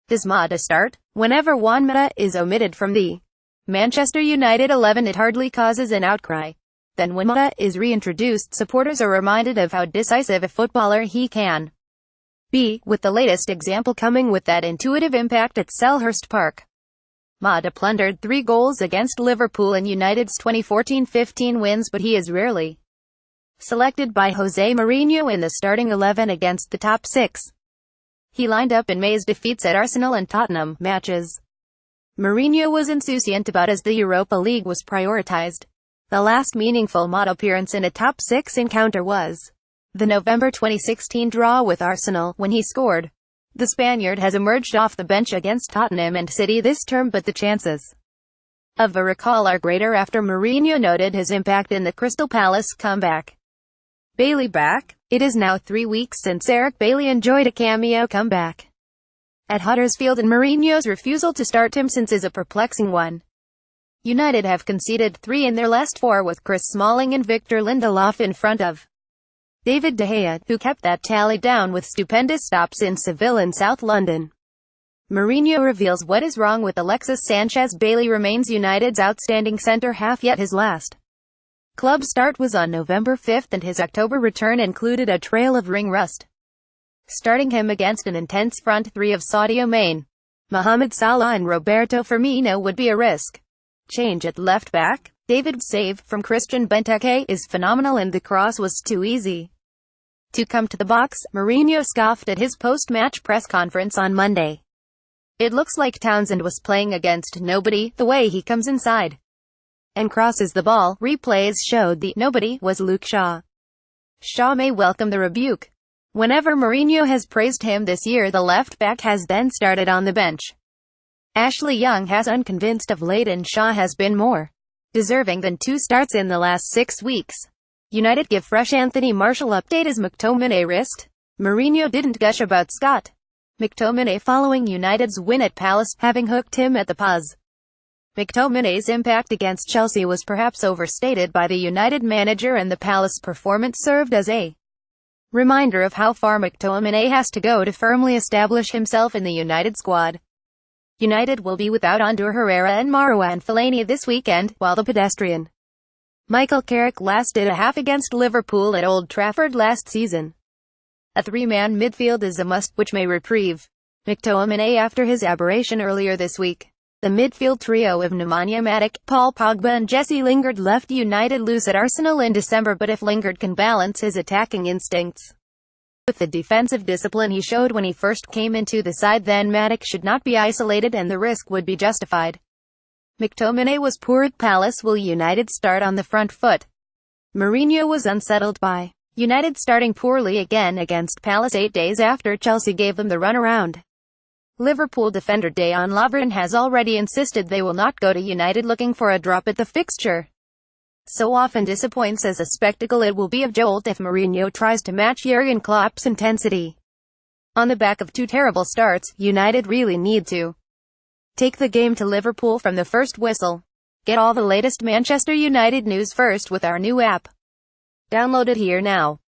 Does Mata start? Whenever Juan Mata is omitted from the Manchester United 11, it hardly causes an outcry. Then when Mata is reintroduced, supporters are reminded of how decisive a footballer he can be, with the latest example coming with that intuitive impact at Selhurst Park. Mata plundered 3 goals against Liverpool in United's 2014-15 wins, but he is rarely selected by Jose Mourinho in the starting 11 against the top 6. He lined up in May's defeats at Arsenal and Tottenham matches Mourinho was insouciant about as the Europa League was prioritized. The last meaningful Mata appearance in a top 6 encounter was the November 2016 draw with Arsenal, when he scored. The Spaniard has emerged off the bench against Tottenham and City this term, but the chances of a recall are greater after Mourinho noted his impact in the Crystal Palace comeback. Bailey back? It is now 3 weeks since Eric Bailly enjoyed a cameo comeback at Huddersfield, and Mourinho's refusal to start him since is a perplexing one. United have conceded 3 in their last 4, with Chris Smalling and Victor Lindelof in front of David De Gea, who kept that tally down with stupendous stops in Seville and South London. Mourinho reveals what is wrong with Alexis Sanchez. Bailly remains United's outstanding centre-half, yet his last club start was on November 5 and his October return included a trail of ring rust. Starting him against an intense front 3 of Sadio Mane, Mohamed Salah and Roberto Firmino would be a risk. Change at left back? David's save from Christian Benteke is phenomenal and the cross was too easy to come to the box, Mourinho scoffed at his post-match press conference on Monday. It looks like Townsend was playing against nobody, the way he comes inside and crosses the ball. Replays showed the nobody was Luke Shaw. Shaw may welcome the rebuke. Whenever Mourinho has praised him this year, the left back has then started on the bench. Ashley Young has unconvinced of late, and Shaw has been more deserving than 2 starts in the last 6 weeks. United give fresh Anthony Martial update as McTominay wrist. Mourinho didn't gush about Scott McTominay following United's win at Palace, having hooked him at the pause. McTominay's impact against Chelsea was perhaps overstated by the United manager, and the Palace performance served as a reminder of how far McTominay has to go to firmly establish himself in the United squad. United will be without Ander Herrera and Marouane Fellaini this weekend, while the pedestrian Michael Carrick lasted a half against Liverpool at Old Trafford last season. A 3-man midfield is a must, which may reprieve McTominay after his aberration earlier this week. The midfield trio of Nemanja Matic, Paul Pogba and Jesse Lingard left United loose at Arsenal in December, but if Lingard can balance his attacking instincts with the defensive discipline he showed when he first came into the side, then Matic should not be isolated and the risk would be justified. McTominay was poor at Palace. Will United start on the front foot? Mourinho was unsettled by United starting poorly again against Palace 8 days after Chelsea gave them the runaround. Liverpool defender Dejan Lovren has already insisted they will not go to United looking for a drop at the fixture. So often disappoints as a spectacle, it will be a jolt if Mourinho tries to match Jurgen Klopp's intensity. On the back of 2 terrible starts, United really need to take the game to Liverpool from the first whistle. Get all the latest Manchester United news first with our new app. Download it here now.